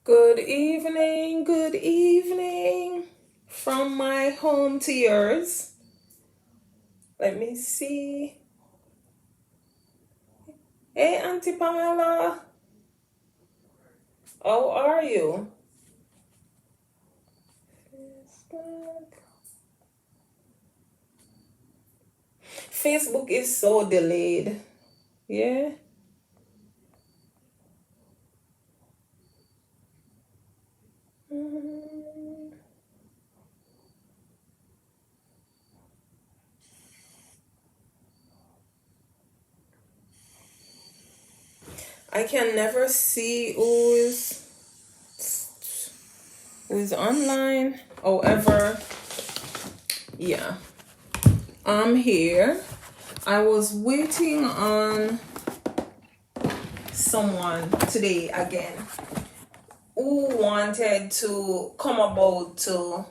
Good evening from my home to yours. Let me see. Hey, Auntie Pamela. How are you? Facebook is so delayed. Yeah. I can never see who's online. However, yeah, I'm here. I was waiting on someone today again who wanted to come about to,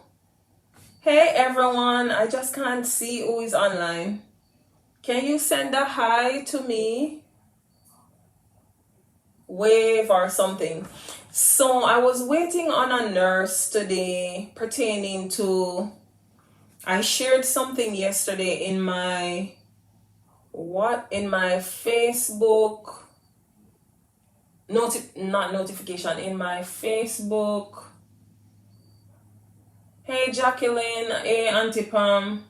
hey everyone, I just can't see who is online. Can you send a hi to me? Wave or something. So I was waiting on a nurse today pertaining to, I shared something yesterday in my Facebook not notification, in my Facebook. Hey Jacqueline, hey Auntie Pam.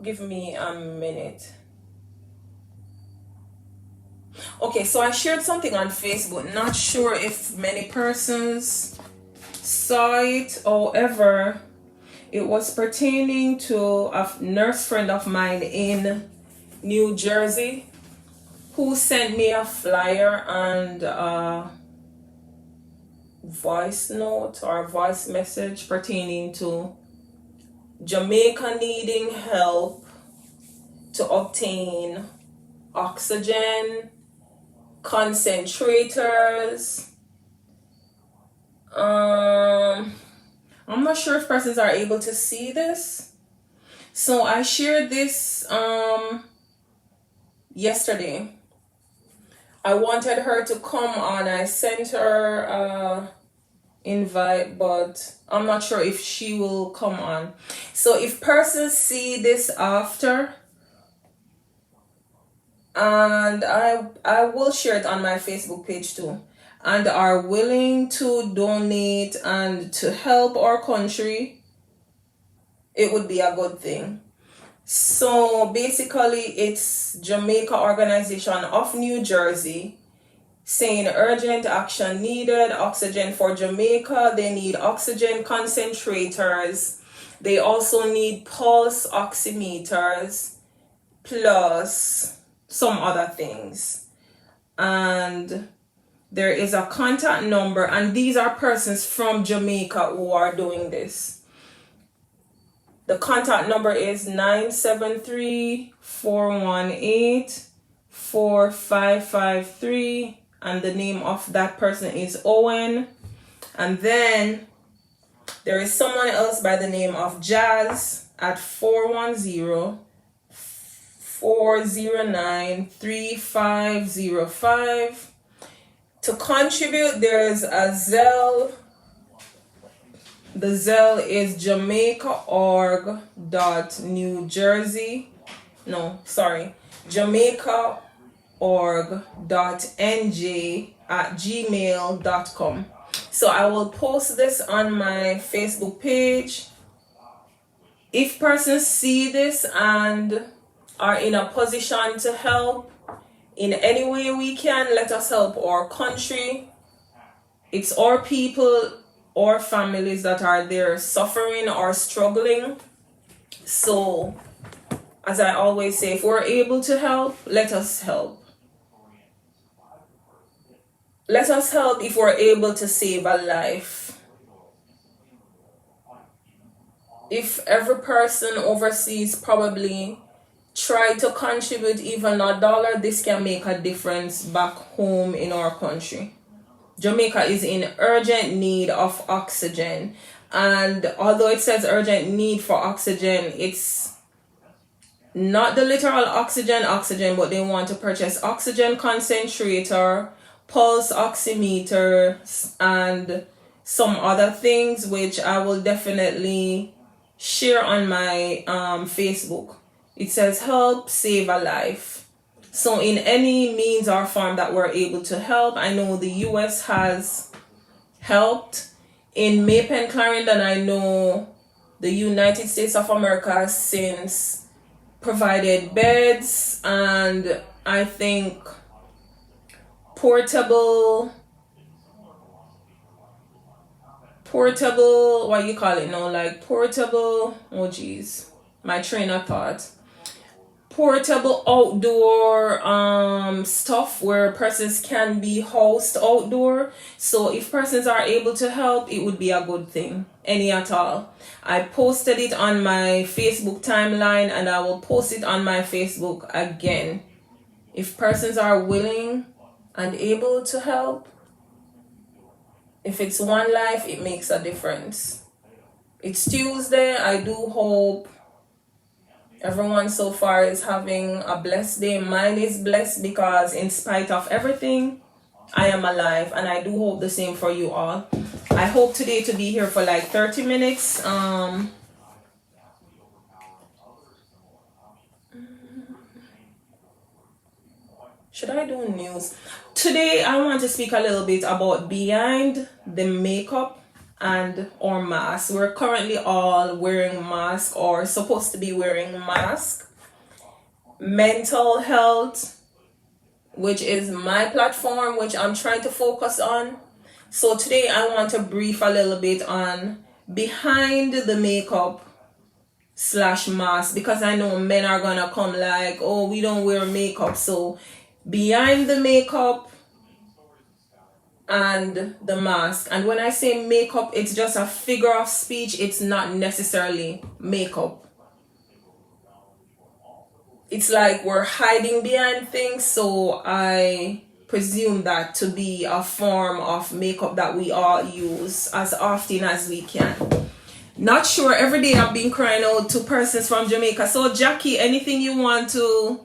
Give me a minute. Okay, so I shared something on Facebook. Not sure if many persons saw it. However, it was pertaining to a nurse friend of mine in New Jersey who sent me a flyer and a voice note or voice message pertaining to Jamaica needing help to obtain oxygen, concentrators. I'm not sure if persons are able to see this. So I shared this yesterday. I wanted her to come on. I sent her invite, but I'm not sure if she will come on. So if persons see this after, and I will share it on my Facebook page too, and are willing to donate and to help our country, it would be a good thing. So basically it's Jamaica Organization of New Jersey saying urgent action needed, oxygen for Jamaica. They need oxygen concentrators. They also need pulse oximeters plus some other things. And there is a contact number, and these are persons from Jamaica who are doing this. The contact number is 973-418-4553, and the name of that person is Owen. And then there is someone else by the name of Jazz at 410-409-3505. To contribute, there's a Zelle. The Zelle is jamaicaorg.nj@gmail.com. So I will post this on my Facebook page. If persons see this and are in a position to help in any way we can, let us help our country. It's our people or families that are there suffering or struggling. So as I always say, if we're able to help, let us help. Let us help if we're able to save a life. If every person overseas probably try to contribute even $1, this can make a difference back home in our country. Jamaica is in urgent need of oxygen, and although it says urgent need for oxygen, it's not the literal oxygen, but they want to purchase oxygen concentrator, pulse oximeter, and some other things, which I will definitely share on my Facebook. It says help save a life. So in any means or form that we're able to help, I know the US has helped. In Mapen Clarendon, I know the United States of America has since provided beds and I think portable, what you call it now, like portable, oh geez, my train of thought, portable outdoor stuff where persons can be housed outdoor. So if persons are able to help, it would be a good thing, any at all. I posted it on my Facebook timeline and I will post it on my Facebook again. If persons are willing and able to help, if it's one life, it makes a difference. It's Tuesday. I do hope everyone so far is having a blessed day. Mine is blessed because in spite of everything, I am alive, and I do hope the same for you all. I hope today to be here for like 30 minutes. Should I do news? Today I want to speak a little bit about behind the makeup and or mask. We're currently all wearing masks or supposed to be wearing masks. Mental health, which is my platform, which I'm trying to focus on. So today I want to brief a little bit on behind the makeup / mask, because I know men are gonna come like, oh, we don't wear makeup. So behind the makeup and the mask. And when I say makeup, it's just a figure of speech. It's not necessarily makeup. It's like we're hiding behind things. So I presume that to be a form of makeup that we all use as often as we can. Not sure. Every day I've been crying out to persons from Jamaica. So Jackie, anything you want to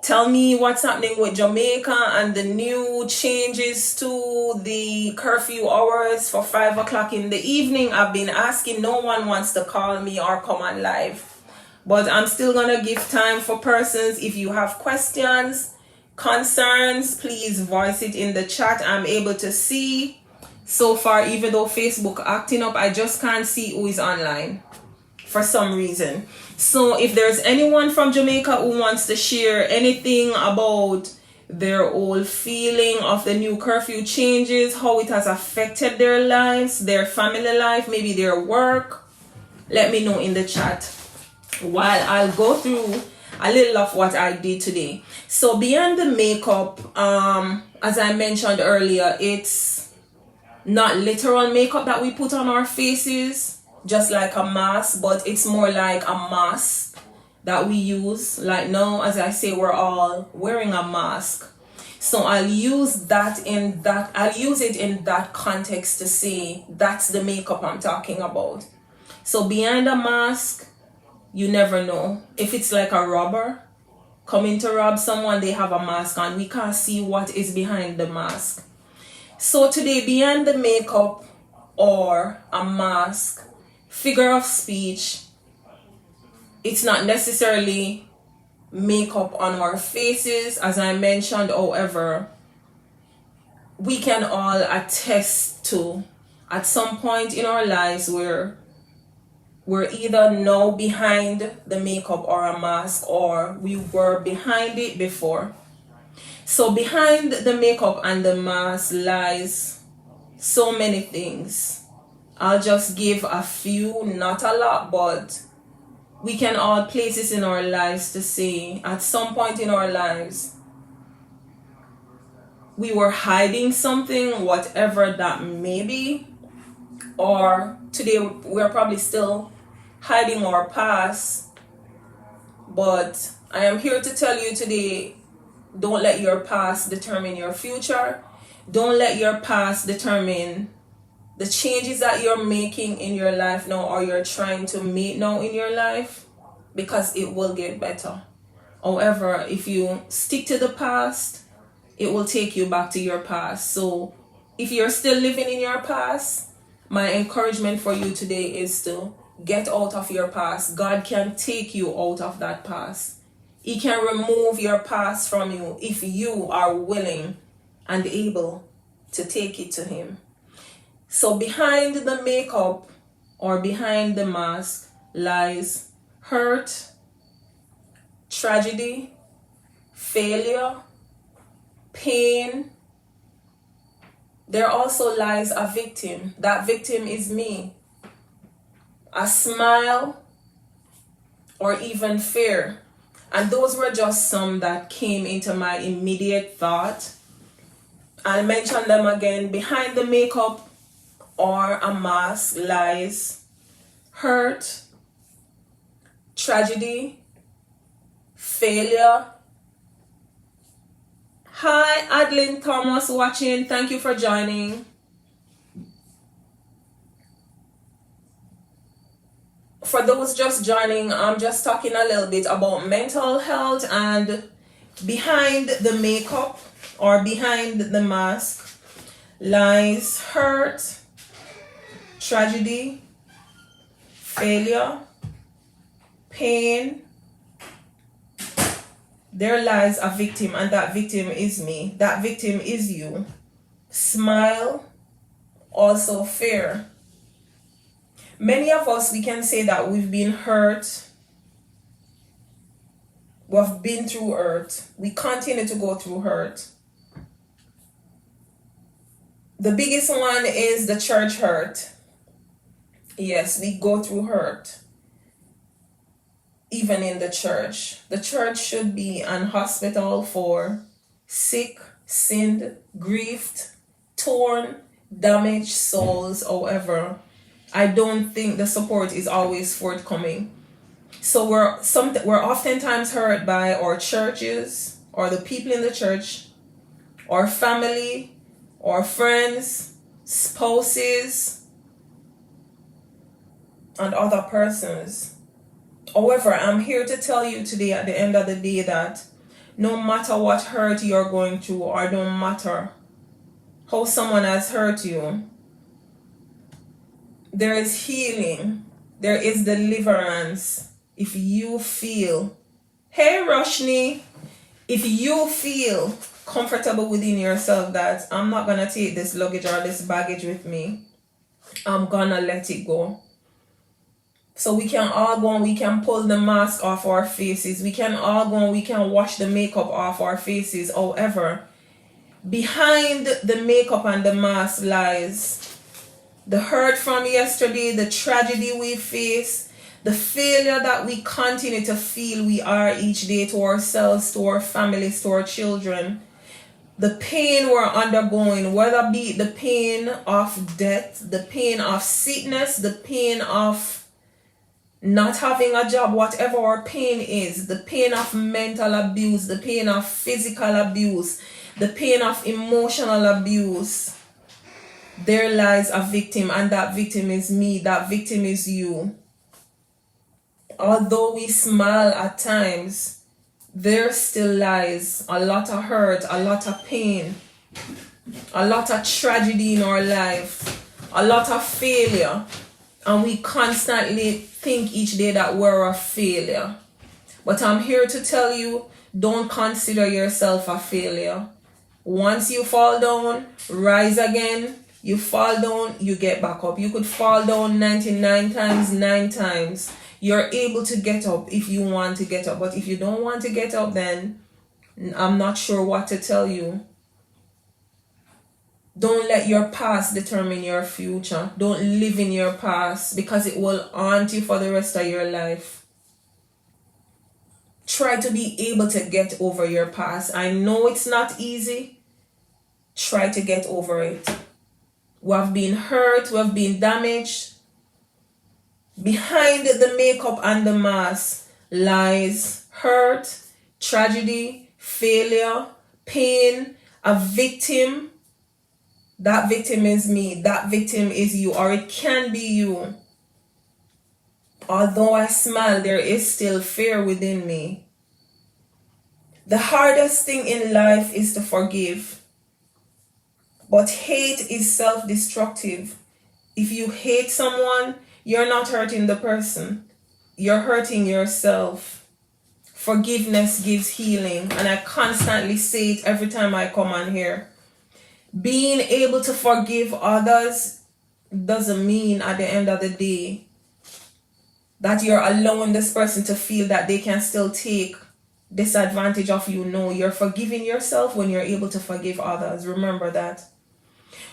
tell me what's happening with Jamaica and the new changes to the curfew hours for 5 o'clock in the evening? I've been asking. No one wants to call me or come on live. But I'm still going to give time for persons. If you have questions, concerns, please voice it in the chat. I'm able to see so far, even though Facebook acting up, I just can't see who is online for some reason. So if there's anyone from Jamaica who wants to share anything about their whole feeling of the new curfew changes, how it has affected their lives, their family life, maybe their work, let me know in the chat while I'll go through a little of what I did today. So beyond the makeup, as I mentioned earlier, it's not literal makeup that we put on our faces, just like a mask, but it's more like a mask that we use. Like now, as I say, we're all wearing a mask. So I'll use it in that context to say that's the makeup I'm talking about. So behind a mask, you never know. If it's like a robber coming to rob someone, they have a mask on. We can't see what is behind the mask. So today, behind the makeup or a mask, figure of speech, it's not necessarily makeup on our faces, as I mentioned. However, we can all attest to at some point in our lives where we're either now behind the makeup or a mask, or we were behind it before. So behind the makeup and the mask lies so many things. I'll just give a few, not a lot, but we can all places in our lives to say at some point in our lives we were hiding something, whatever that may be, or today we're probably still hiding our past. But I am here to tell you today, don't let your past determine your future. Don't let your past determine the changes that you're making in your life now, or you're trying to make now in your life. because it will get better. However, if you stick to the past, it will take you back to your past. So if you're still living in your past, my encouragement for you today is to get out of your past. God can take you out of that past. He can remove your past from you if you are willing and able to take it to Him. So behind the makeup or behind the mask lies hurt, tragedy, failure, pain. There also lies a victim. That victim is me. A smile or even fear. And those were just some that came into my immediate thought. I'll mention them again. Behind the makeup or a mask lies hurt, tragedy, failure. Hi, Adeline Thomas watching. Thank you for joining. For those just joining, I'm just talking a little bit about mental health, and behind the makeup or behind the mask lies hurt, tragedy, failure, pain. There lies a victim, and that victim is me. That victim is you. Smile, also fear. Many of us, we can say that we've been hurt. We've been through hurt. We continue to go through hurt. The biggest one is the church hurt. Yes, we go through hurt. Even in the church. The church should be an hospital for sick, sinned, grieved, torn, damaged souls. However, I don't think the support is always forthcoming. So we're oftentimes hurt by our churches or the people in the church, or family, or friends, spouses, and other persons. However, I'm here to tell you today at the end of the day that no matter what hurt you're going through, or no matter how someone has hurt you, there is healing, there is deliverance. If you feel, hey Roshni, if you feel comfortable within yourself that I'm not going to take this luggage or this baggage with me, I'm going to let it go. So we can all go and we can pull the mask off our faces. We can all go and we can wash the makeup off our faces. However, behind the makeup and the mask lies the hurt from yesterday, the tragedy we face, the failure that we continue to feel we are each day to ourselves, to our families, to our children. The pain we're undergoing, whether it be the pain of death, the pain of sickness, the pain of not having a job, whatever our pain is, the pain of mental abuse, the pain of physical abuse, the pain of emotional abuse, there lies a victim, and that victim is me, that victim is you. Although we smile at times, there still lies a lot of hurt, a lot of pain, a lot of tragedy in our life, a lot of failure, and we constantly think each day that we're a failure. But I'm here to tell you, don't consider yourself a failure. Once you fall down, rise again. You fall down, you get back up. You could fall down 99 times, 9 times. You're able to get up if you want to get up. But if you don't want to get up, then I'm not sure what to tell you. Don't let your past determine your future. Don't live in your past, because it will haunt you for the rest of your life. Try to be able to get over your past. I know it's not easy. Try to get over it. We have been hurt, we have been damaged. Behind the makeup and the mask lies hurt, tragedy, failure, pain, a victim. That victim is me, that victim is you, or it can be you. Although I smile, there is still fear within me. The hardest thing in life is to forgive. But hate is self-destructive. If you hate someone, you're not hurting the person. You're hurting yourself. Forgiveness gives healing, and I constantly say it every time I come on here. Being able to forgive others doesn't mean at the end of the day that you're allowing this person to feel that they can still take disadvantage of you. No, you're forgiving yourself when you're able to forgive others. Remember that.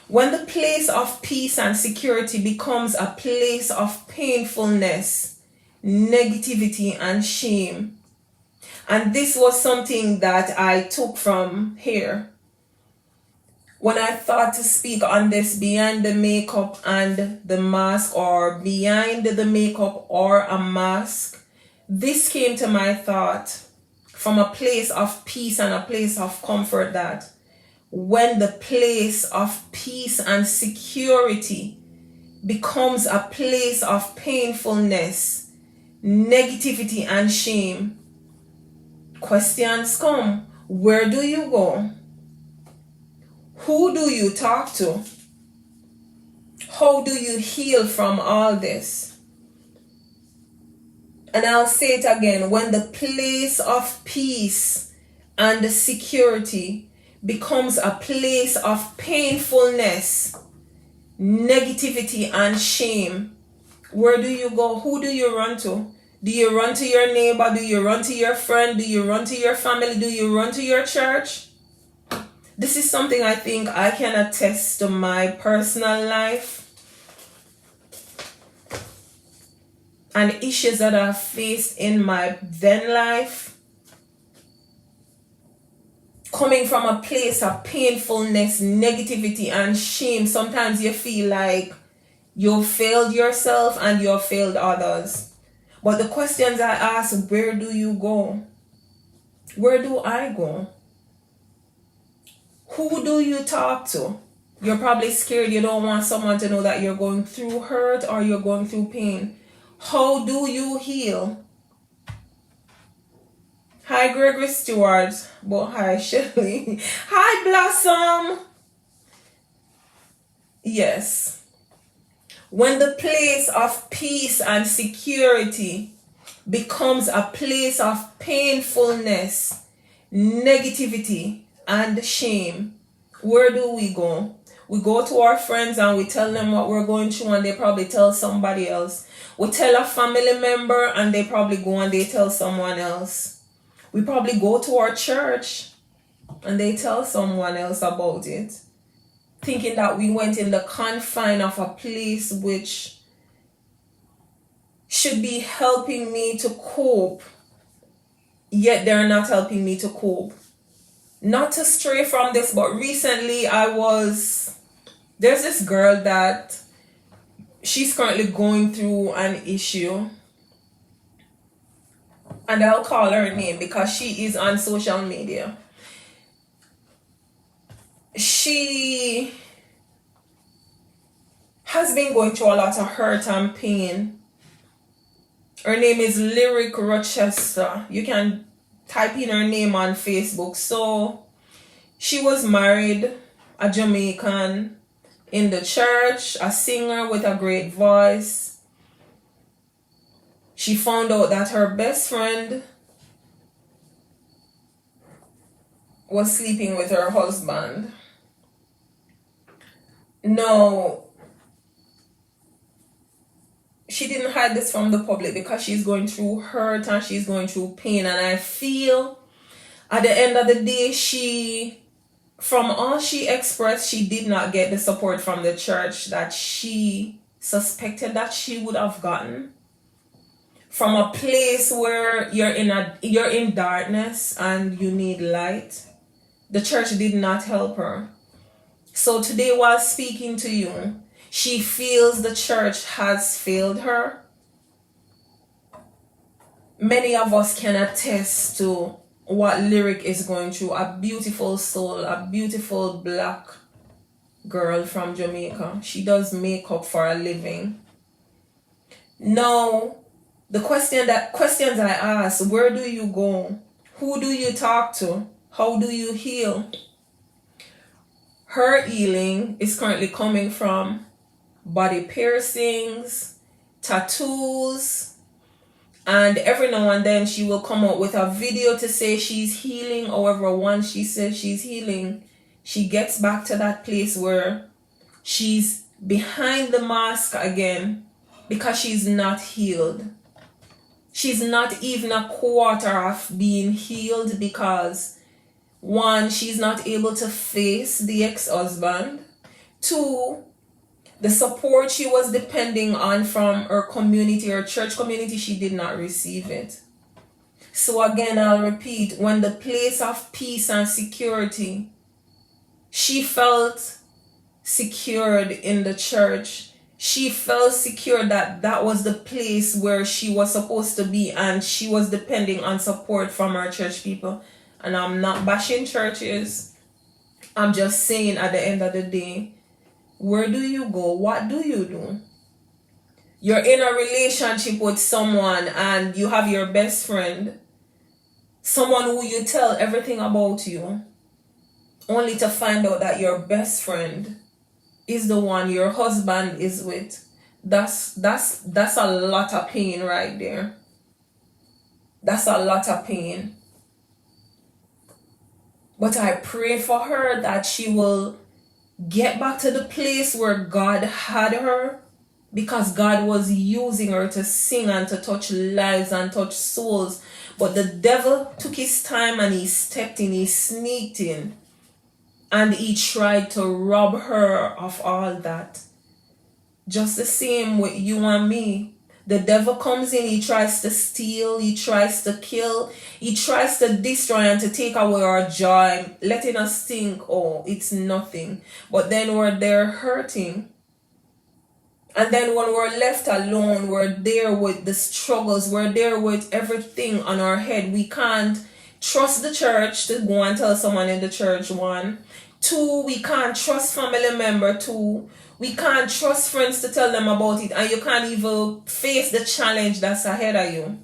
When the place of peace and security becomes a place of painfulness, negativity, and shame, and this was something that I took from here. When I thought to speak on this behind the makeup and the mask, or behind the makeup or a mask, this came to my thought from a place of peace and a place of comfort, that when the place of peace and security becomes a place of painfulness, negativity, and shame, questions come. Where do you go? Who do you talk to? How do you heal from all this? And I'll say it again. When the place of peace and security becomes a place of painfulness, negativity, and shame, where do you go? Who do you run to? Do you run to your neighbor? Do you run to your friend? Do you run to your family? Do you run to your church? This is something I think I can attest to my personal life and issues that I've faced in my then life. Coming from a place of painfulness, negativity, and shame, sometimes you feel like you've failed yourself and you've failed others. But the questions I ask, where do you go? Where do I go? Who do you talk to? You're probably scared. You don't want someone to know that you're going through hurt or you're going through pain. How do you heal? Hi, Gregory Stewart. But hi, Shirley. Hi, Blossom. Yes. When the place of peace and security becomes a place of painfulness, negativity, and shame, where do we go? We go to our friends and we tell them what we're going through, and they probably tell somebody else. We tell a family member and they probably go and they tell someone else. We probably go to our church and they tell someone else about it, thinking that we went in the confine of a place which should be helping me to cope, yet they're not helping me to cope. Not to stray from this, but recently there's this girl that she's currently going through an issue, and I'll call her name because she is on social media. She has been going through a lot of hurt and pain. Her name is Lyric Rochester. You can type in her name on Facebook. So she was married, a Jamaican in the church, a singer with a great voice. She found out that her best friend was sleeping with her husband. No, she didn't hide this from the public because she's going through hurt and she's going through pain. And I feel at the end of the day, from all she expressed, she did not get the support from the church that she suspected that she would have gotten. From a place where you're in darkness and you need light, the church did not help her. So today, while speaking to you, she feels the church has failed her. Many of us can attest to what Lyric is going through. A beautiful soul, a beautiful black girl from Jamaica. She does makeup for a living. Now, The questions I ask: where do you go? Who do you talk to? How do you heal? Her healing is currently coming from body piercings, tattoos, and every now and then she will come out with a video to say she's healing. However, once she says she's healing, she gets back to that place where she's behind the mask again because she's not healed. She's not even a quarter of being healed because, one, she's not able to face the ex-husband. Two, the support she was depending on from her community, her church community, she did not receive it. So again, I'll repeat, when the place of peace and security, she felt secured in the church. She felt secure that that was the place where she was supposed to be, and she was depending on support from her church people. And I'm not bashing churches. I'm just saying, at the end of the day, where do you go? What do you do? You're in a relationship with someone and you have your best friend, someone who you tell everything about you, only to find out that your best friend is the one your husband is with. That's a lot of pain right there. That's a lot of pain. But I pray for her that she will get back to the place where God had her, because God was using her to sing and to touch lives and touch souls. But the devil took his time and he stepped in, he sneaked in, and he tried to rob her of all that. Just the same with you and me. The devil comes in, he tries to steal, he tries to kill, he tries to destroy and to take away our joy, letting us think, oh, it's nothing. But then we're there hurting. And then when we're left alone, we're there with the struggles, we're there with everything on our head. We can't trust the church to go and tell someone in the church, one. Two, we can't trust family member. Two, we can't trust friends to tell them about it, and you can't even face the challenge that's ahead of you.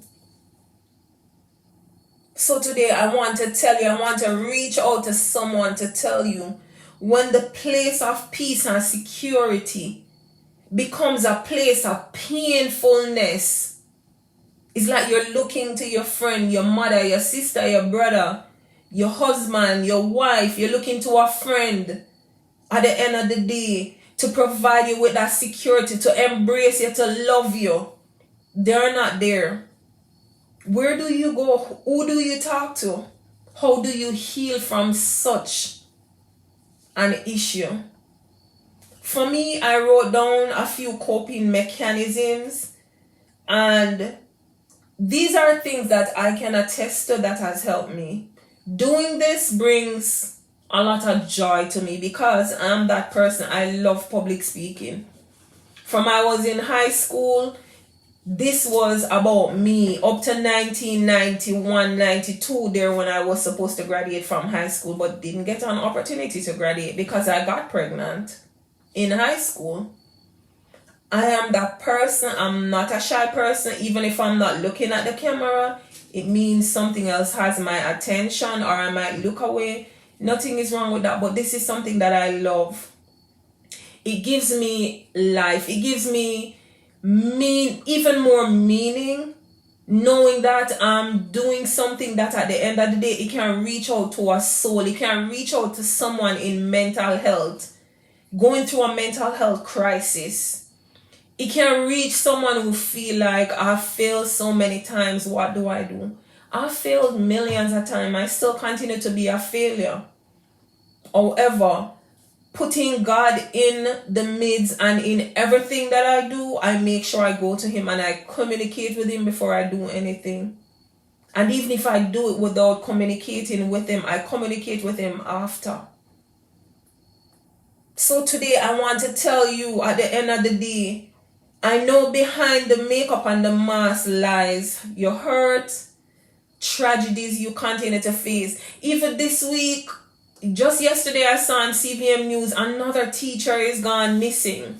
So today I want to tell you, I want to reach out to someone to tell you, when the place of peace and security becomes a place of painfulness, it's like you're looking to your friend, your mother, your sister, your brother, your husband, your wife, you're looking to a friend at the end of the day to provide you with that security, to embrace you, to love you. They're not there. Where do you go? Who do you talk to? How do you heal from such an issue? For me, I wrote down a few coping mechanisms, and these are things that I can attest to that has helped me. Doing this brings a lot of joy to me because I'm that person. I love public speaking. From I was in high school, this was about me up to 1991, 92 there, when I was supposed to graduate from high school, but didn't get an opportunity to graduate because I got pregnant in high school. I am that person. I'm not a shy person. Even if I'm not looking at the camera, it means something else has my attention, or I might look away. Nothing is wrong with that, but this is something that I love. It gives me life. It gives me even more meaning, knowing that I'm doing something that at the end of the day, it can reach out to a soul. It can reach out to someone in mental health, going through a mental health crisis. It can reach someone who feel like, I failed so many times. What do I do? I failed millions of times. I still continue to be a failure. However, putting God in the midst and in everything that I do, I make sure I go to him and I communicate with him before I do anything. And even if I do it without communicating with him, I communicate with him after. So today I want to tell you, at the end of the day, I know behind the makeup and the mask lies your hurt, tragedies you continue to face. Even this week, just yesterday, I saw on CBM News, another teacher is gone missing.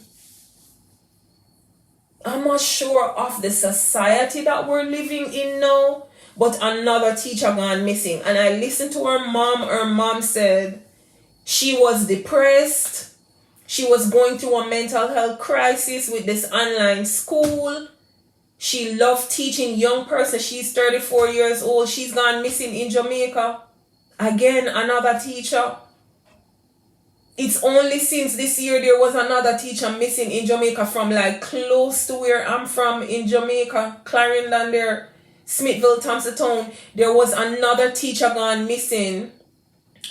I'm not sure of the society that we're living in now, but another teacher gone missing. And I listened to her mom. Her mom said she was depressed. She was going through a mental health crisis with this online school. She loved teaching young person. She's 34 years old. She's gone missing in Jamaica. Again, another teacher. It's only since this year there was another teacher missing in Jamaica from like close to where I'm from in Jamaica, Clarendon there, Smithville, Thompson Town. There was another teacher gone missing.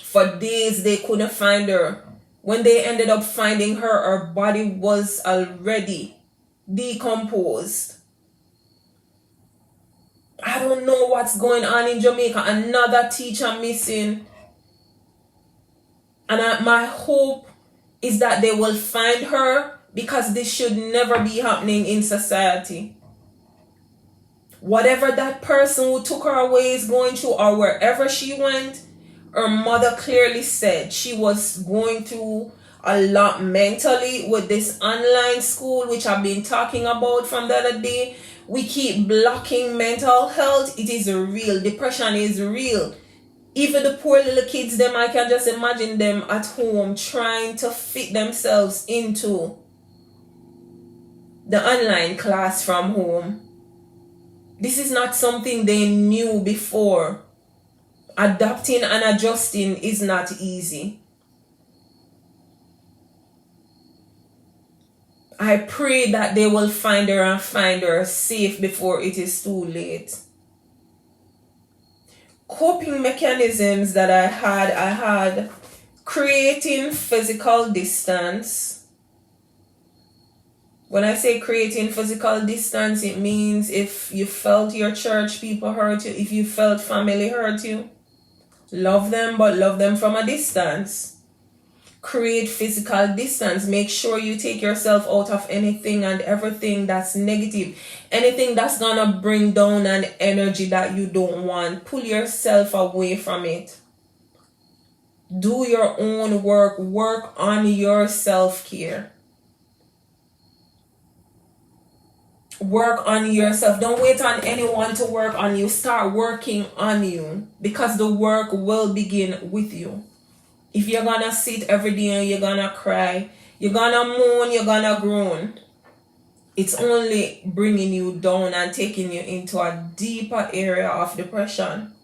For days they couldn't find her. When they ended up finding her, her body was already decomposed. I don't know what's going on in Jamaica. Another teacher missing. And my hope is that they will find her, because this should never be happening in society. Whatever that person who took her away is going through, or wherever she went, her mother clearly said she was going through a lot mentally with this online school, which I've been talking about from the other day. We keep blocking mental health. It is real. Depression is real. Even the poor little kids, them, I can just imagine them at home trying to fit themselves into the online class from home. This is not something they knew before. Adapting and adjusting is not easy. I pray that they will find her and find her safe before it is too late. Coping mechanisms that I had creating physical distance. When I say creating physical distance, it means if you felt your church people hurt you, if you felt family hurt you, love them, but love them from a distance. Create physical distance. Make sure you take yourself out of anything and everything that's negative. Anything that's gonna bring down an energy that you don't want. Pull yourself away from it. Do your own work. Work on your self-care. Work on yourself. Don't wait on anyone to work on you. Start working on you, because the work will begin with you. If you're gonna sit every day and you're gonna cry, you're gonna moan, you're gonna groan, it's only bringing you down and taking you into a deeper area of depression.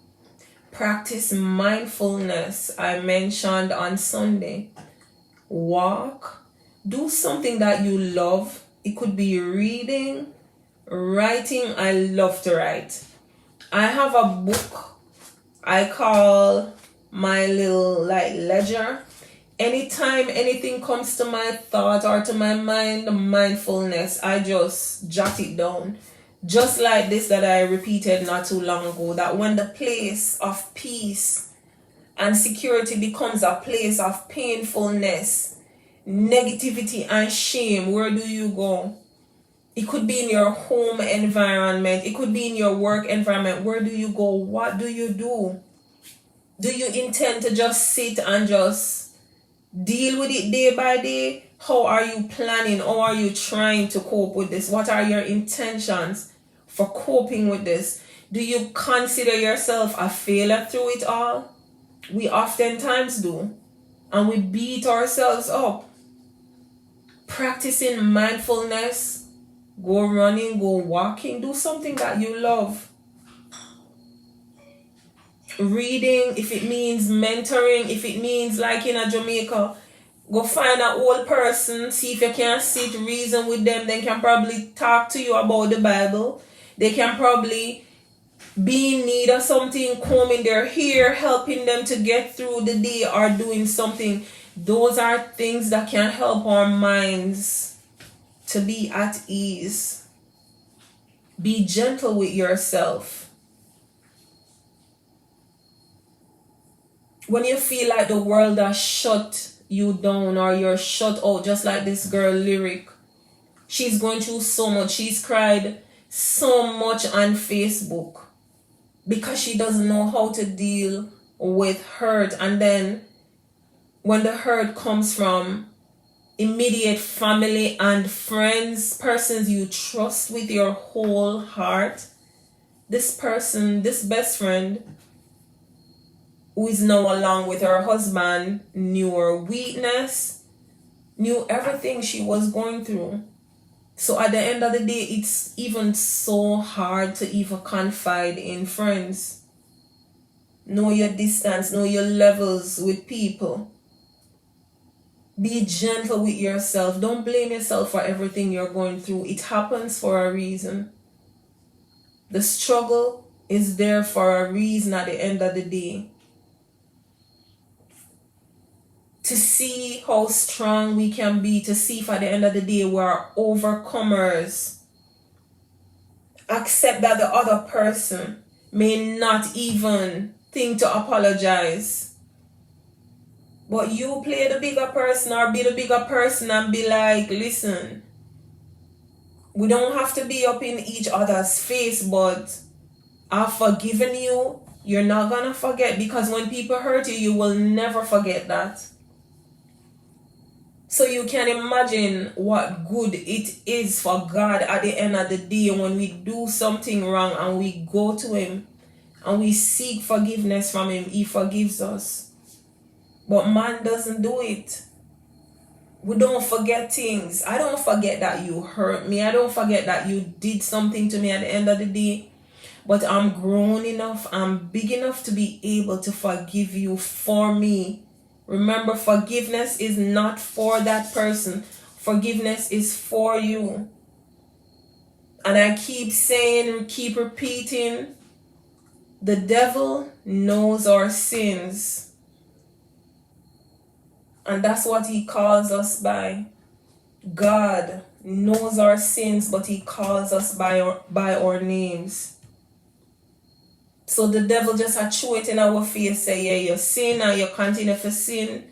Practice mindfulness. I mentioned on Sunday. Walk. Do something that you love. It could be reading, writing. I love to write. I have a book I call my little like ledger. Anytime anything comes to my thought or to my mind, mindfulness, I just jot it down. Just like this that I repeated not too long ago, that when the place of peace and security becomes a place of painfulness, negativity and shame, where do you go? It could be in your home environment. It could be in your work environment. Where do you go? What do you do? Do you intend to just sit and just deal with it day by day? How are you planning? How are you trying to cope with this? What are your intentions for coping with this? Do you consider yourself a failure through it all? We oftentimes do. And we beat ourselves up. Practicing mindfulness. Go running, go walking. Do something that you love. Reading, if it means mentoring, if it means like in a Jamaica, go find an old person, see if you can sit, reason with them. They can probably talk to you about the Bible. They can probably be in need of something, combing their hair, helping them to get through the day or doing something. Those are things that can help our minds to be at ease. Be gentle with yourself. When you feel like the world has shut you down or you're shut out, just like this girl Lyric, she's going through so much. She's cried so much on Facebook because she doesn't know how to deal with hurt. And then when the hurt comes from immediate family and friends, persons you trust with your whole heart. This person, this best friend, who is now along with her husband, knew her weakness, knew everything she was going through. So at the end of the day, it's even so hard to even confide in friends. Know your distance, know your levels with people. Be gentle with yourself. Don't blame yourself for everything you're going through. It happens for a reason. The struggle is there for a reason at the end of the day. To see how strong we can be, to see if at the end of the day we are overcomers. Accept that the other person may not even think to apologize. But you play the bigger person or be the bigger person and be like, listen, we don't have to be up in each other's face, but I've forgiven you. You're not going to forget, because when people hurt you, you will never forget that. So you can imagine what good it is for God at the end of the day when we do something wrong and we go to Him and we seek forgiveness from Him. He forgives us. But man doesn't do it. We don't forget things. I don't forget that you hurt me. I don't forget that you did something to me at the end of the day. But I'm grown enough, I'm big enough to be able to forgive you for me. Remember, forgiveness is not for that person. Forgiveness is for you. And I keep saying, keep repeating, the devil knows our sins. And that's what he calls us by. God knows our sins, but he calls us by our names. So the devil just a throw it in our face, say, yeah, you sin and you continue to sin.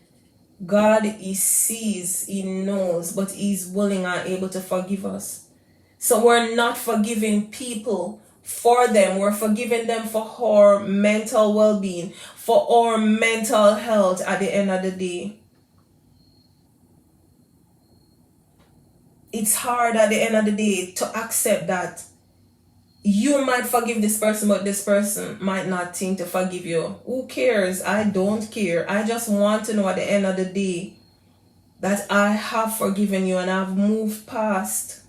God, he sees, he knows, but he's willing and able to forgive us. So we're not forgiving people for them. We're forgiving them for our mental well-being, for our mental health at the end of the day. It's hard at the end of the day to accept that you might forgive this person, but this person might not think to forgive you. Who cares? I don't care. I just want to know at the end of the day that I have forgiven you and I've moved past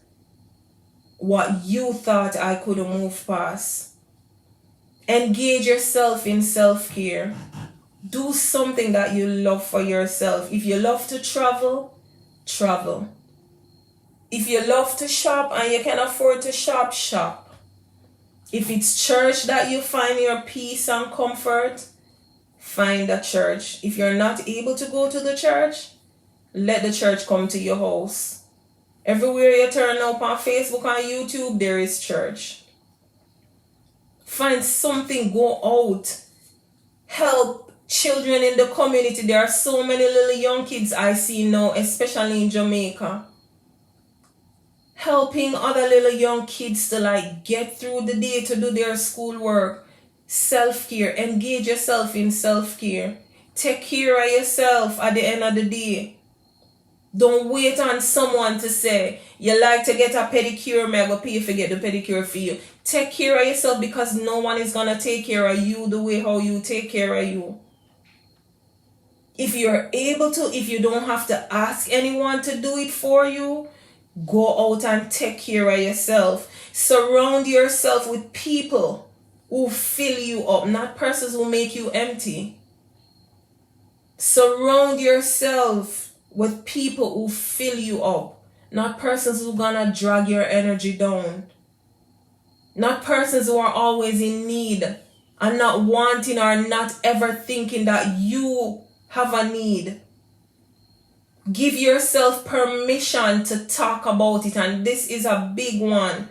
what you thought I could move past. Engage yourself in self-care. Do something that you love for yourself. If you love to travel, travel. If you love to shop and you can afford to shop, shop. If it's church that you find your peace and comfort, find a church. If you're not able to go to the church, let the church come to your house. Everywhere you turn up on Facebook and YouTube, there is church. Find something, go out. Help children in the community. There are so many little young kids I see now, especially in Jamaica, helping other little young kids to get through the day, to do their schoolwork. Self-care. Engage yourself in self-care. Take care of yourself at the end of the day. Don't wait on someone to say, you like to get a pedicure, may I go pay to get the pedicure for you. Take care of yourself, because no one is going to take care of you the way how you take care of you. If you're able to, if you don't have to ask anyone to do it for you, go out and take care of yourself. Surround yourself with people who fill you up, not persons who make you empty. Surround yourself with people who fill you up, not persons who are gonna drag your energy down. Not persons who are always in need and not wanting or not ever thinking that you have a need. Give yourself permission to talk about it, and this is a big one.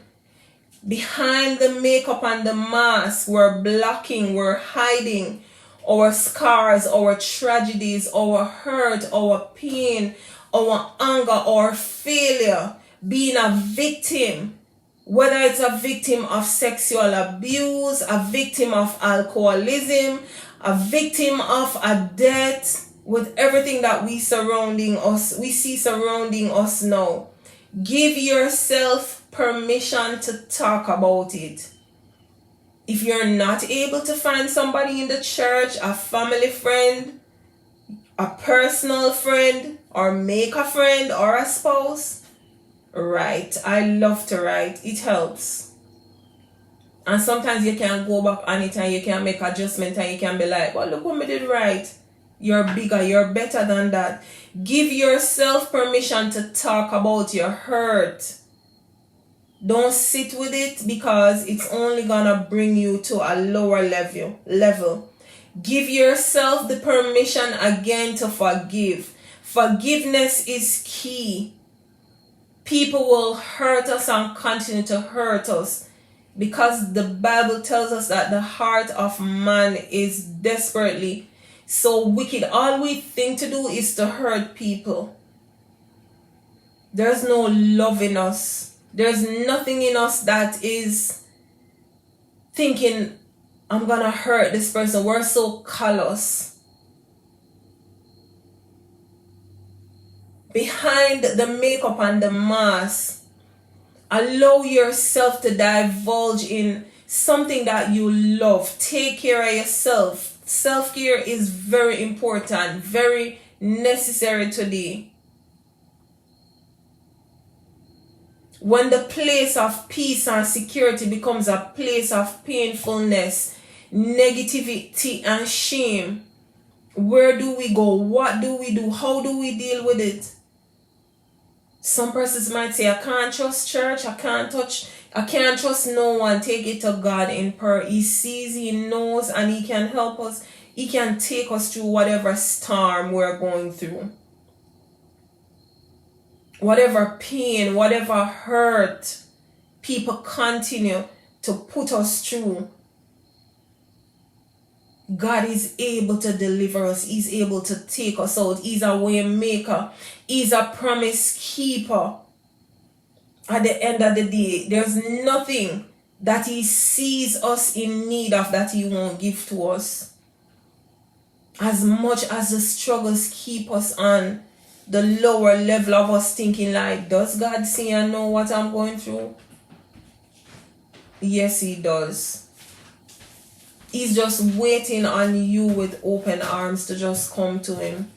Behind the makeup and the mask, we're blocking, we're hiding our scars, our tragedies, our hurt, our pain, our anger, our failure. Being a victim, whether it's a victim of sexual abuse, a victim of alcoholism, a victim of a death, with everything that we see surrounding us now. Give yourself permission to talk about it. If you're not able to find somebody in the church, a family friend, a personal friend, or make a friend or a spouse, write. I love to write. It helps. And sometimes you can go back on it and you can make adjustments and you can be like, well, look what me did right. You're bigger, you're better than that. Give yourself permission to talk about your hurt. Don't sit with it, because it's only gonna bring you to a lower level. Give yourself the permission again to forgive. Forgiveness is key. People will hurt us and continue to hurt us, because the Bible tells us that the heart of man is desperately so wicked. All we think to do is to hurt people. There's no love in us. There's nothing in us that is thinking, I'm gonna hurt this person. We're so callous. Behind the makeup and the mask, allow yourself to divulge in something that you love. Take care of yourself. Self-care is very important, very necessary today. When the place of peace and security becomes a place of painfulness, negativity, and shame, where do we go? What do we do? How do we deal with it? Some persons might say, I can't trust church, I can't trust no one. Take it to God in prayer. He sees, He knows, and He can help us. He can take us through whatever storm we're going through. Whatever pain, whatever hurt people continue to put us through, God is able to deliver us. He's able to take us out. He's a way maker. He's a promise keeper. At the end of the day, there's nothing that He sees us in need of that He won't give to us. As much as the struggles keep us on the lower level of us thinking like, does God see and know what I'm going through? Yes, He does. He's just waiting on you with open arms to just come to Him.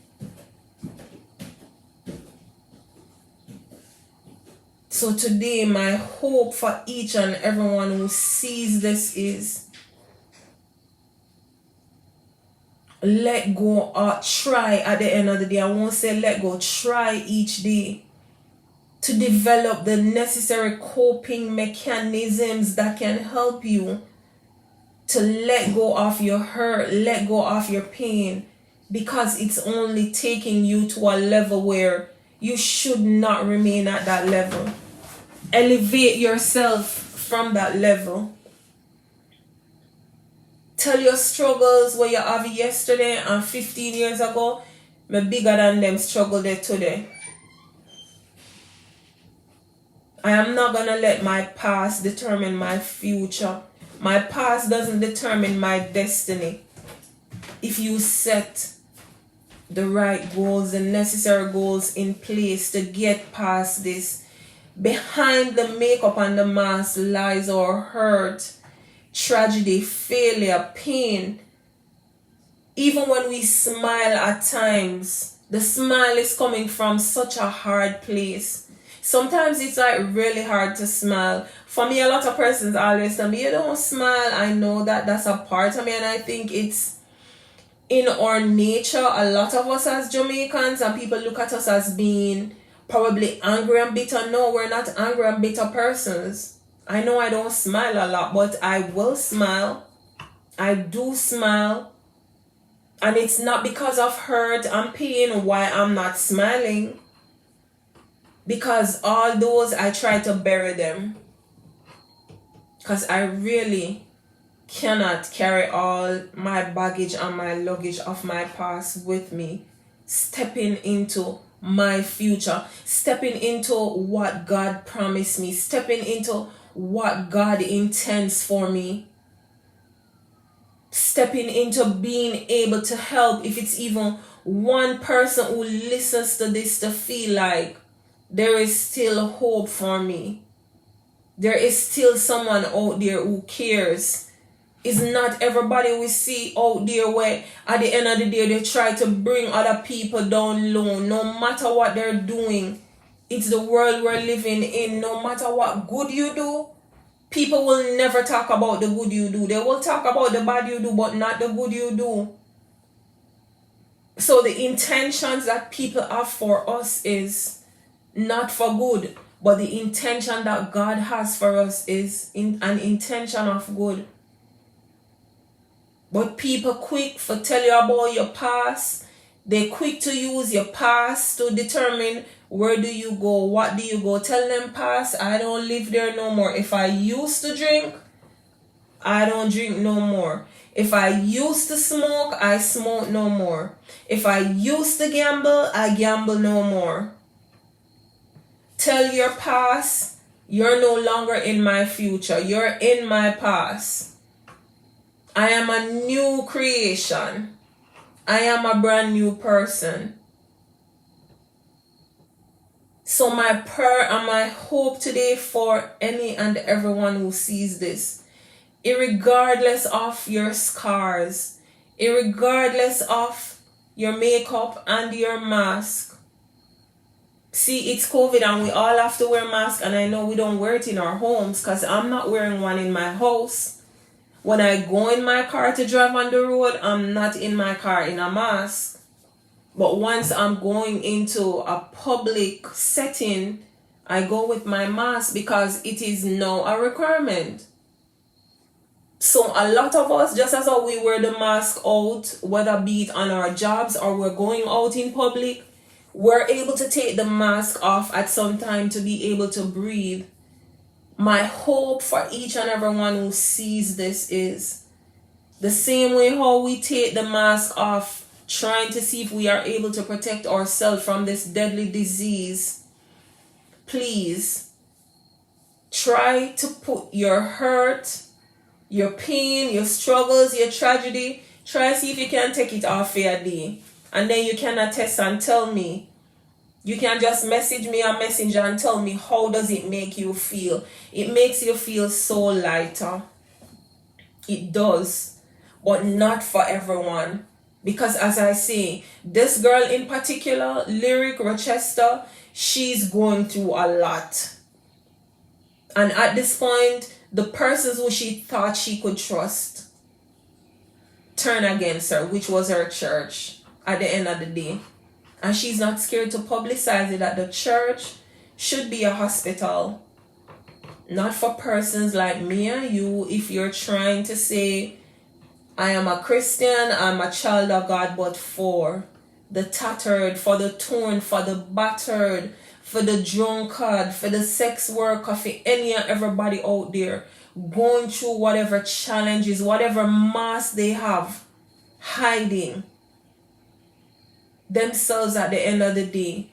So today, my hope for each and everyone who sees this is, let go or try at the end of the day. I won't say let go. Try each day to develop the necessary coping mechanisms that can help you to let go of your hurt, let go of your pain, because it's only taking you to a level where you should not remain at that level. Elevate yourself from that level. Tell your struggles where you have yesterday and 15 years ago, me bigger than them struggle there today. I am not going to let my past determine my future. My past doesn't determine my destiny. If you set the right goals, the necessary goals in place to get past this, behind the makeup and the mask lies our hurt, tragedy, failure, pain. Even when we smile at times, the smile is coming from such a hard place. Sometimes it's like really hard to smile. For me, a lot of persons always tell me, you don't smile. I know that that's a part of me, and I think it's in our nature. A lot of us as Jamaicans, and people look at us as being probably angry and bitter. No, we're not angry and bitter persons. I know I don't smile a lot, but I will smile. I do smile. And it's not because of hurt and pain why I'm not smiling. Because all those, I try to bury them. Because I really cannot carry all my baggage and my luggage of my past with me. Stepping into my future. Stepping into what God promised me. Stepping into what God intends for me. Stepping into being able to help, if it's even one person who listens to this to feel like there is still hope for me. There is still someone out there who cares. It's not everybody we see out there where at the end of the day they try to bring other people down low. No matter what they're doing, it's the world we're living in. No matter what good you do, people will never talk about the good you do. They will talk about the bad you do, but not the good you do. So the intentions that people have for us is not for good, but the intention that God has for us is an intention of good. But people quick for tell you about your past. They quick to use your past to determine where do you go, what do you go. Tell them past, I don't live there no more. If I used to drink, I don't drink no more. If I used to smoke, I smoke no more. If I used to gamble, I gamble no more. Tell your past, you're no longer in my future. You're in my past. I am a new creation. I am a brand new person. So my prayer and my hope today for any and everyone who sees this, irregardless of your scars, irregardless of your makeup and your mask. See, it's COVID and we all have to wear masks, and I know we don't wear it in our homes because I'm not wearing one in my house. When I go in my car to drive on the road, I'm not in my car in a mask. But once I'm going into a public setting, I go with my mask because it is now a requirement. So a lot of us, just as how we wear the mask out, whether be it on our jobs or we're going out in public, we're able to take the mask off at some time to be able to breathe. My hope for each and everyone who sees this is the same way how we take the mask off, trying to see if we are able to protect ourselves from this deadly disease. Please try to put your hurt, your pain, your struggles, your tragedy, try to see if you can take it off for a day. And then you can attest and tell me. You can just message me a messenger and tell me how does it make you feel. It makes you feel so lighter. It does. But not for everyone. Because as I say, this girl in particular, Lyric Rochester, she's going through a lot. And at this point, the persons who she thought she could trust turn against her, which was her church at the end of the day. And she's not scared to publicize it that the church should be a hospital. Not for persons like me and you. If you're trying to say, I am a Christian, I'm a child of God, but for the tattered, for the torn, for the battered, for the drunkard, for the sex worker, for any and everybody out there going through whatever challenges, whatever mask they have, hiding themselves at the end of the day.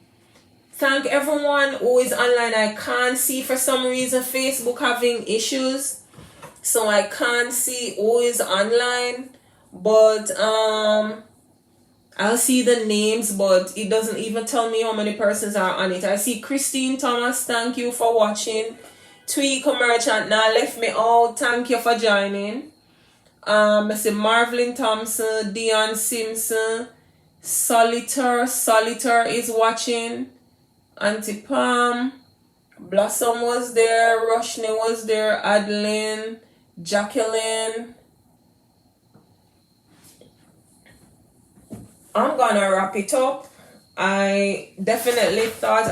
Thank everyone who is online. I can't see for some reason Facebook having issues, so I can't see who is online, but I'll see the names, but it doesn't even tell me how many persons are on it. I see Christine Thomas, thank you for watching. Tweaker Merchant now left me out, thank you for joining. I see Marvelyn Thompson, Dion Simpson, Solitaire is watching. Auntie Pam, Blossom was there, Roshni was there, Adeline, Jacqueline. I'm gonna wrap it up. I definitely thought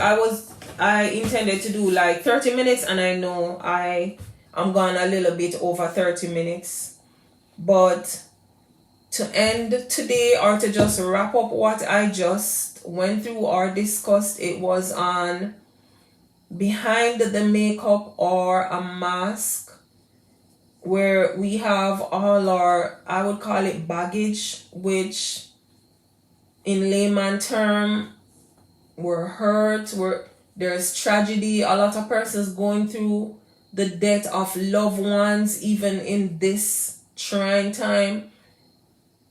I intended to do like 30 minutes, and I know I'm gone a little bit over 30 minutes. But to end today, or to just wrap up what I just went through or discussed, it was on behind the makeup or a mask, where we have all our, I would call it baggage, which in layman term, we're hurt, there's tragedy, a lot of persons going through the death of loved ones, even in this trying time.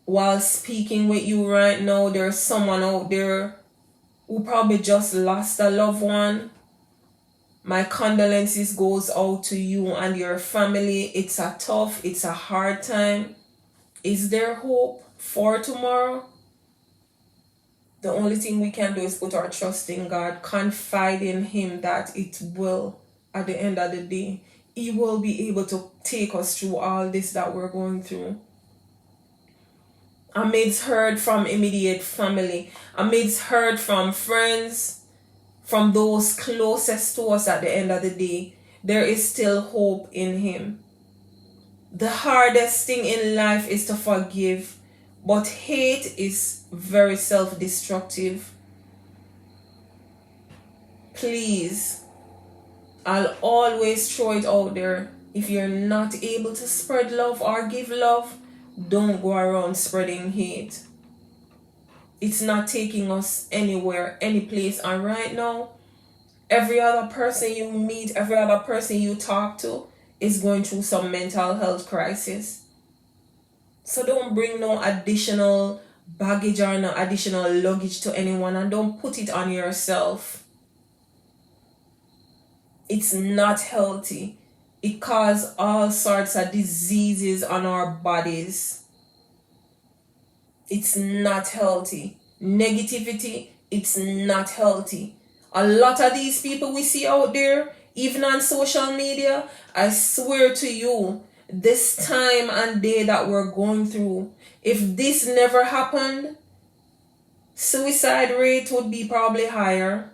while speaking with you right now, there's someone out there who probably just lost a loved one. My condolences goes out to you and your family. It's a hard time. Is there hope for tomorrow? The only thing we can do is put our trust in God, confide in Him that it will, at the end of the day, He will be able to take us through all this that we're going through. Amidst hurt from immediate family, amidst hurt from friends, from those closest to us at the end of the day, there is still hope in Him. The hardest thing in life is to forgive, but hate is very self-destructive. Please, I'll always throw it out there. If you're not able to spread love or give love, don't go around spreading hate. It's not taking us anywhere, any place. And right now, every other person you meet, every other person you talk to is going through some mental health crisis. So don't bring no additional baggage or no additional luggage to anyone, and don't put it on yourself. It's not healthy. It causes all sorts of diseases on our bodies. It's not healthy. Negativity, it's not healthy. A lot of these people we see out there, even on social media, I swear to you, this time and day that we're going through, if this never happened, suicide rate would be probably higher.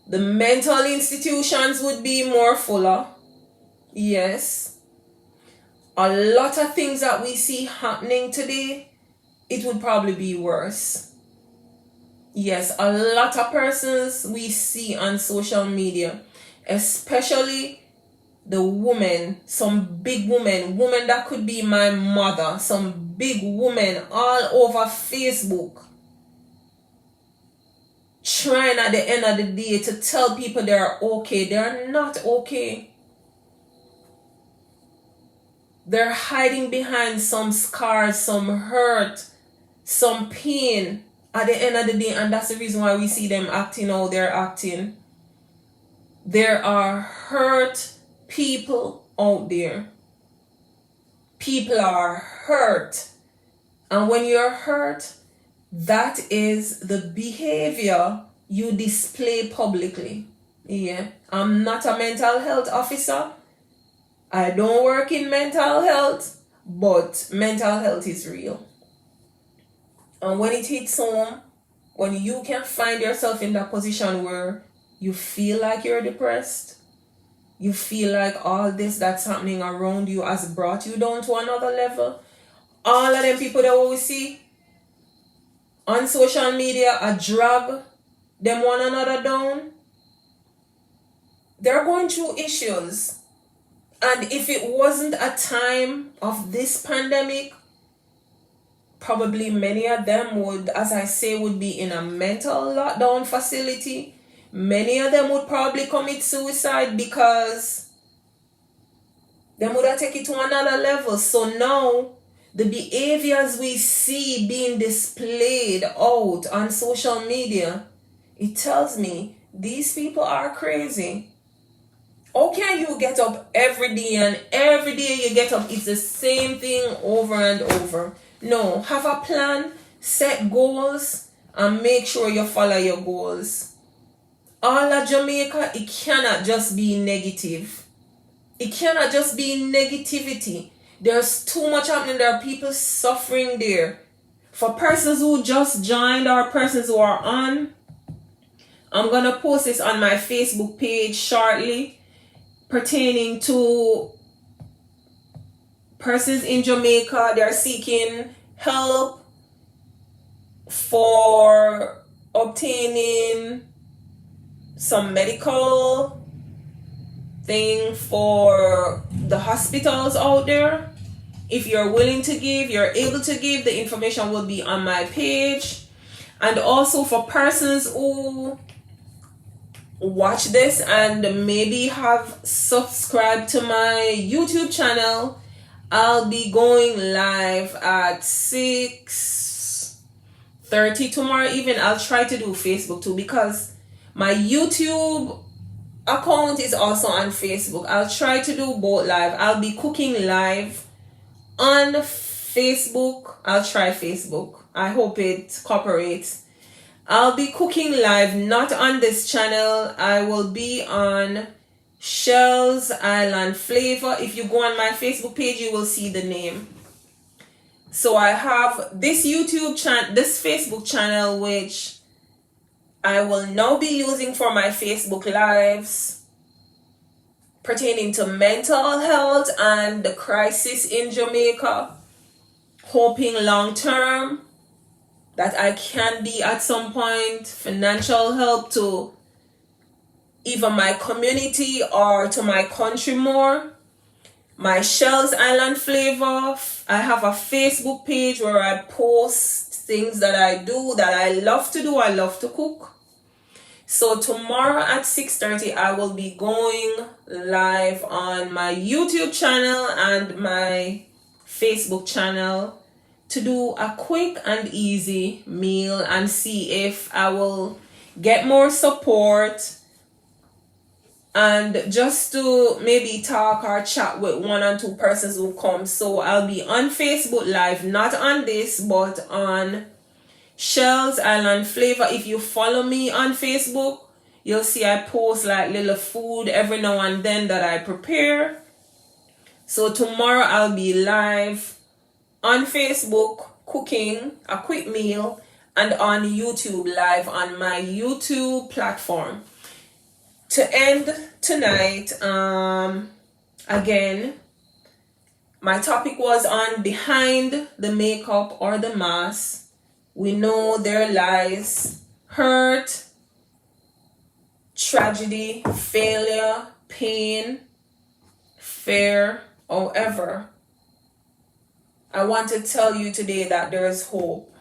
The mental institutions would be more fuller. Yes. A lot of things that we see happening today, it would probably be worse. Yes, a lot of persons we see on social media, especially the women, some big women that could be my mother, some big women all over Facebook, trying at the end of the day to tell people they're okay. They're not okay. They're hiding behind some scars, some hurt, some pain at the end of the day, and that's the reason why we see them acting how they're acting. There are hurt people out there. People are hurt. And when you're hurt, that is the behavior you display publicly. Yeah. I'm not a mental health officer. I don't work in mental health, but mental health is real. And when it hits home, when you can find yourself in that position where you feel like you're depressed, you feel like all this that's happening around you has brought you down to another level, all of them people that we see on social media are drag them one another down. They're going through issues. And if it wasn't a time of this pandemic, probably many of them would, as I say, would be in a mental lockdown facility. Many of them would probably commit suicide because they would have taken it to another level. So now, the behaviors we see being displayed out on social media, it tells me these people are crazy. How can you get up every day and every day you get up, it's the same thing over and over? No, have a plan, set goals, and make sure you follow your goals. All of Jamaica, it cannot just be negative. It cannot just be negativity. There's too much happening. There are people suffering there. For persons who just joined or persons who are on, I'm going to post this on my Facebook page shortly, pertaining to persons in Jamaica. They're seeking help for obtaining some medical thing for the hospitals out there. If you're willing to give, you're able to give, the information will be on my page. And also for persons who watch this and maybe have subscribed to my YouTube channel, I'll be going live at 6:30 tomorrow evening. I'll try to do Facebook too, because my YouTube account is also on Facebook. I'll try to do both live. I'll be cooking live on Facebook. I'll try Facebook. I hope it cooperates. I'll be cooking live, not on this channel. I will be on Shell's Island Flavor. If you go on my Facebook page, you will see the name. So I have this YouTube channel, this Facebook channel, which I will now be using for my Facebook lives pertaining to mental health and the crisis in Jamaica. Hoping long term that I can be at some point financial help to either my community or to my country more. My Shell's Island Flavor, I have a Facebook page where I post things that I do, that I love to do. I love to cook. So tomorrow at 6:30, I will be going live on my YouTube channel and my Facebook channel to do a quick and easy meal and see if I will get more support, and just to maybe talk or chat with 1 or 2 persons who come. So I'll be on Facebook live, not on this, but on Shell's Island Flavor. If you follow me on Facebook, you'll see I post like little food every now and then that I prepare. So tomorrow I'll be live on Facebook cooking a quick meal, and on YouTube live on my YouTube platform. To end tonight, again, my topic was on behind the makeup or the mask. We know there lies hurt, tragedy, failure, pain, fear. However, I want to tell you today that there is hope.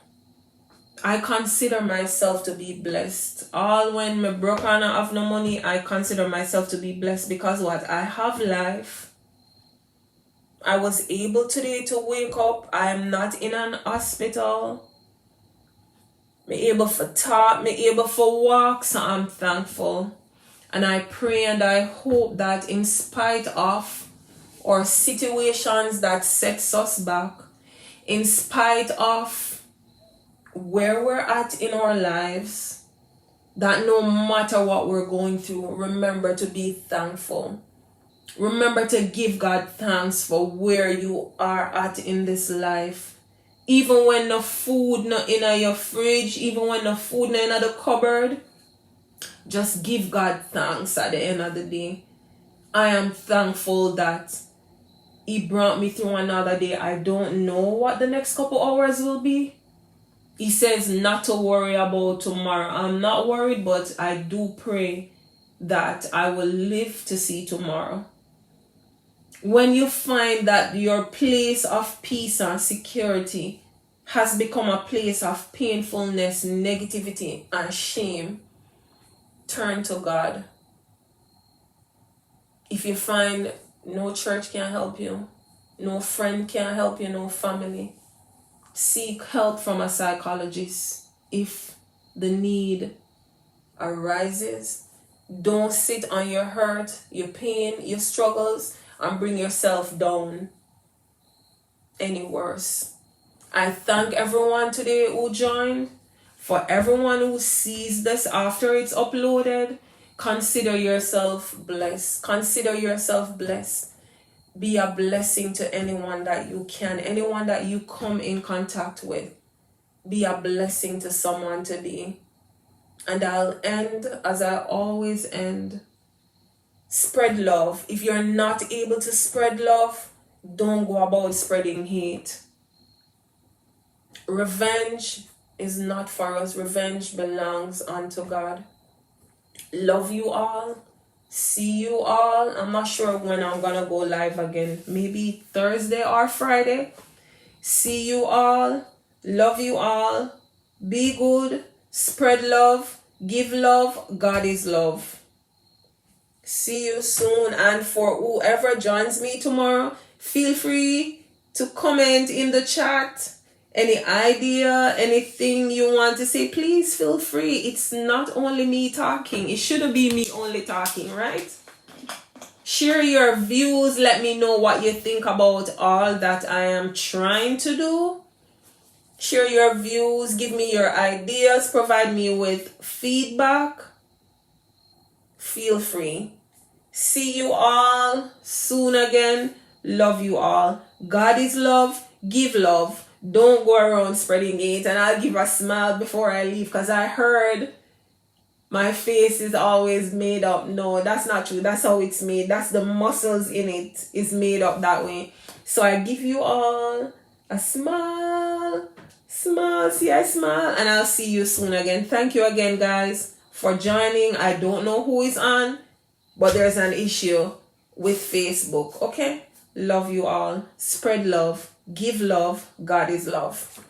I consider myself to be blessed. All when me broke and I have no money, I consider myself to be blessed because what? I have life. I was able today to wake up. I am not in an hospital. Me able for talk, me able for walk, so I'm thankful. And I pray and I hope that in spite of or situations that sets us back, in spite of where we're at in our lives, that no matter what we're going through, remember to be thankful. Remember to give God thanks for where you are at in this life. Even when no food not in your fridge, even when no food not in the cupboard, just give God thanks at the end of the day. I am thankful that He brought me through another day. I don't know what the next couple hours will be. He says not to worry about tomorrow. I'm not worried, but I do pray that I will live to see tomorrow. When you find that your place of peace and security has become a place of painfulness, negativity, and shame, turn to God. If you find no church can help you, no friend can help you, no family, seek help from a psychologist if the need arises. Don't sit on your hurt, your pain, your struggles, and bring yourself down any worse. I thank everyone today who joined. For everyone who sees this after it's uploaded, consider yourself blessed. Consider yourself blessed. Be a blessing to anyone that you can, anyone that you come in contact with. Be a blessing to someone today. And I'll end as I always end. Spread love. If you're not able to spread love, don't go about spreading hate. Revenge is not for us. Revenge belongs unto God. Love you all. See you all. I'm not sure when I'm gonna go live again. Maybe Thursday or Friday. See you all. Love you all. Be good. Spread love. Give love. God is love. See you soon. And for whoever joins me tomorrow, Feel free to comment in the chat. Any idea, anything you want to say, please feel free. It's not only me talking. It shouldn't be me only talking, right? Share your views. Let me know what you think about all that I am trying to do. Share your views. Give me your ideas. Provide me with feedback. Feel free. See you all soon again. Love you all. God is love. Give love. Don't go around spreading hate. And I'll give a smile before I leave because I heard my face is always made up. No, that's not true. That's how it's made. That's the muscles in it is made up that way. So I give you all a smile. Smile. See, I smile. And I'll see you soon again. Thank you again, guys, for joining. I don't know who is on, but there's an issue with Facebook. Okay? Love you all. Spread love. Give love. God is love.